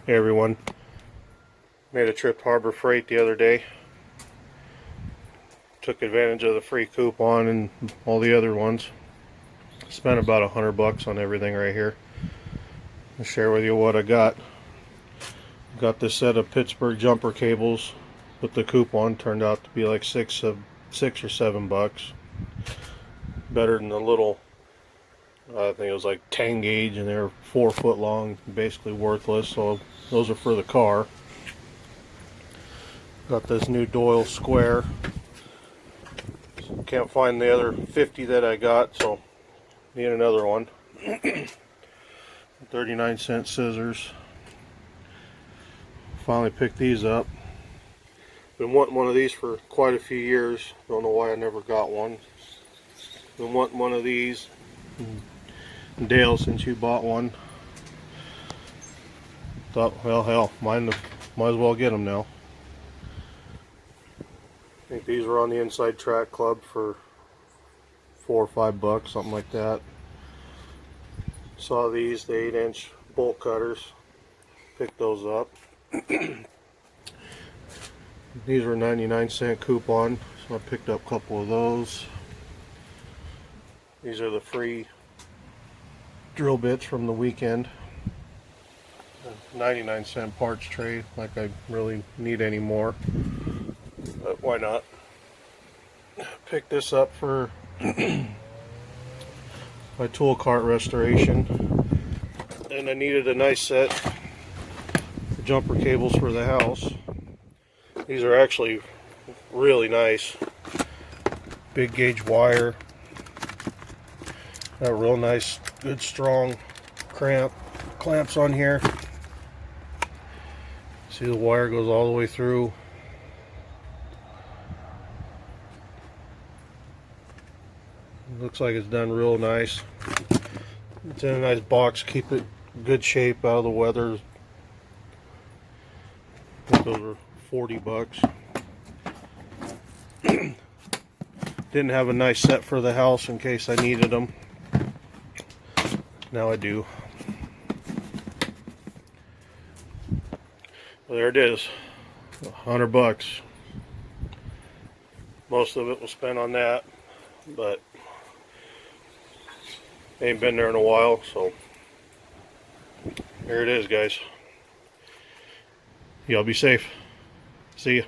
Hey everyone, made a trip to Harbor Freight the other day. Took advantage of the free coupon and all the other ones. Spent about $100 on everything right here. I'll share with you what I got. Got this set of Pittsburgh jumper cables with the coupon. Turned out to be like $6 or $7. Better than the little, I think it was like 10 gauge, and they're 4 foot long, basically worthless. So those are for the car. Got this new Doyle Square. Can't find the other 50 that I got, so need another one. 39-cent scissors. Finally picked these up. Been wanting one of these for quite a few years. Don't know why I never got one. Been wanting one of these. Dale, since you bought one, thought, well, hell, might as well get them now. I think these were on the Inside Track Club for $4 or $5, something like that. Saw these, the 8-inch bolt cutters. Picked those up. These were 99-cent coupon, so I picked up a couple of those. These are the free drill bits from the weekend. 99-cent parts tray, like I really need any more, but why not? Picked this up for my tool cart restoration, and I needed a nice set of jumper cables for the house. These are actually really nice. Big gauge wire. Got real nice, good strong clamps on here. See, the wire goes all the way through. Looks like it's done real nice. It's in a nice box. Keep it in good shape out of the weather. I think those were $40. Didn't have a nice set for the house in case I needed them. Now I do. Well, there it is. $100. Most of it was spent on that, but ain't been there in a while, so here it is, guys. Y'all be safe. See ya.